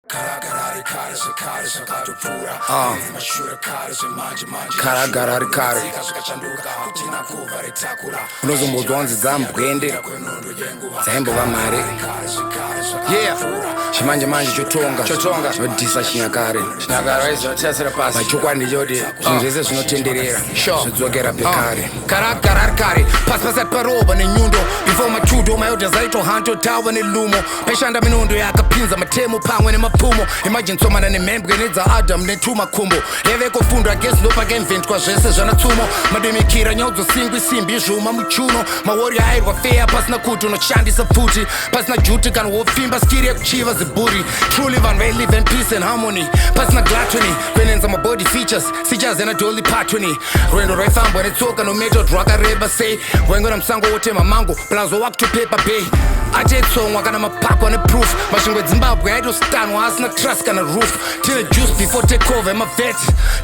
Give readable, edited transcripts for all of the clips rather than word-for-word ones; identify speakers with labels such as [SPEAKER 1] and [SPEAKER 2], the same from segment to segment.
[SPEAKER 1] Karagararikari unozombodzwa wanzi dzambwende dzaimbova mari chimanje chotonga chinodhisa chinyakare chokwadi ndechoti zvinhu zvese zvinotenderera zvodzokera pekare. Karagararikari pasi pasati parova nenyundo before machudo mayodha zaito hanto tava nelumo paishanda minondo yakapinza matemo pamwe nemapfumo emajinsomana nemhembwe nedzaadam netumakumbo yavekofundwa gesi ndopakainventwa zvese zvanatsumo mademikira nyaudzosingwa isimbi zvuma muchuno maori airwa feya pasina kuti unoshandisa pfuti pasina juti kana wofimba skiri yekuchiva ziburi truly vanhu vailive in peace and harmony pasina gluttony kwenenza mabody features sichas enadoli patony rwendo rwaifambwa netsoka nometod rwakareba sei waingona musango wotema mango plazo wakutopepa bay atetsomwa kana mapakwa neproof masvingo edzimbabwe aitostanwa asina trust kana roof tine juice before takeover emavet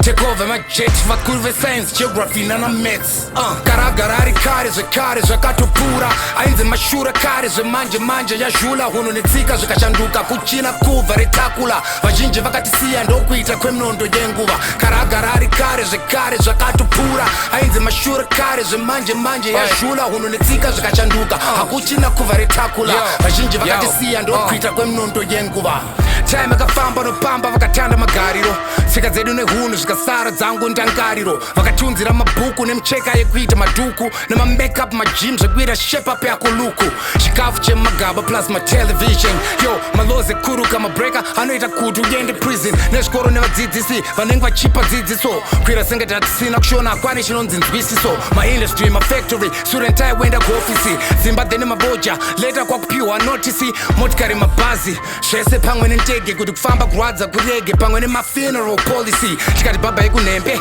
[SPEAKER 1] takeover emajet vakuru vescience geography nanamats karagararikare zvekare zvakatopfuura ainzi mashura kare zvemanje yazhula huno netsika zvikashanduka kuchina kubva retakula vazhinji vakatisiya ndokuita kweminondo yenguva. Karagararikare zvekare zvakatopfuura ainzi mashura kare zvemanje yazhula huno netsika zvikashanduka hakuchina kubva retakula vazhinji vakatisiya ndokuita kweminondo yenguva. Time akafamba nopamba vakatanda magariro tsika dzedu nehunhu zvikasara dzangu ndangariro vakatunzira mabhuku nemicheka yekuita madhuku nemamakeup majim zvekuita shepup yako luku chikafu chemagaba plus matelevision yo malozi ekuruka mabreka anoita kuti uende prison nezvikoro nevadzidzisi vanenge vachipa dzidziso kwira senge tatisina kushona akwane chinonzi nzwisiso maindustry mafactory surentai wenda kuofisi dzimba dzene maboja leta kwakupiwa notisi motikari mabhazi zvese pamwe nentege kuti kufamba kurwadza kurege pamwe nemafuneral policy tikati bhabha yekunembe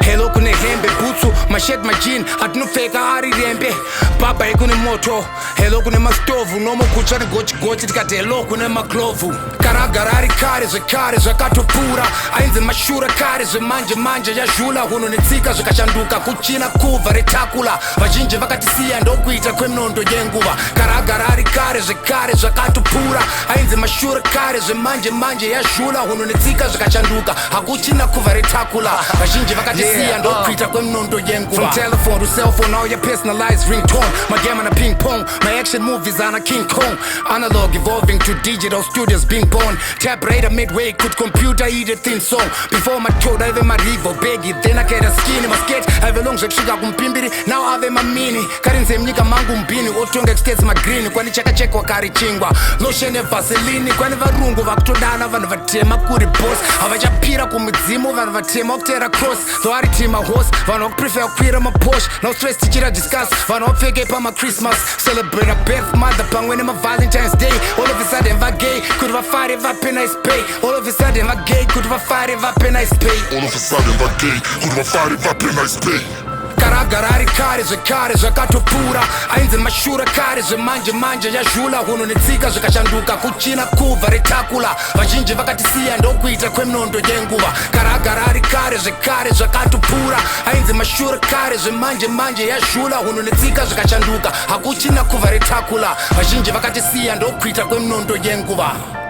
[SPEAKER 1] helo kune hembe bhutsu mashed majin atinopfeka ari rembe bhabha yekune moto helo kune mastovhu nomokutsva negochigochi tikati helo kune maglovhu. Karagararikare zvekare zvakatopfuura ainzi mashura kare zvemanje yazhula huno netsika zvikashanduka kuchina kubva retakula vazhinji vakatisiya ndokuita kweminondo yenguva. Karagararikare zvekare zvakatopfuura ainzi mashura kare zvemanje yazhula huno netsika zvikashanduka hakuchina kubva retakula vazhinji vakatisiya ndokuita kweminondo yenguva. From telephone to cell phone now your personalized ringtone my game on a ping pong my action movies on a King Kong analog evolving to digital studios being born tap radar midway could computer eat a thin song before my toad ave marivo begi then I get a skinny basket ave long zvekusvika kumpimbiri now ave mamini karinze mnyika mangu mbini otonga extends my green kwani chakachekwa kari chingwa lotion evaseline kwani varungu vakutodana vanhu vatema kuri boss havachapira kumidzimu vanhu vatema kutera cross though ari tima horse vanhu vakuprefer kukwira maposh no stress tichira discuss vanhu vapfeke pamachristmas celebrate a birth mother pamwe nemavalentines day all of a sudden vagay kuti vafare vape nice pay all of a sudden vagay kuti vafare vape nice pay all of a sudden vagay kuti vafare vape nice pay. Karagararikare zvekare zvakatopfuura ainzi mashura kare zvemanje yazhula huno netsika zvikashanduka kuchina kubva retakula vazhinji vakatisiya ndokuita kweminondo yenguva. Karagararikare zvekare zvakatopfuura ainzi mashura kare zvemanje yazhula huno netsika zvikashanduka hakuchina kubva retakula vazhinji vakatisiya ndokuita kweminondo yenguva.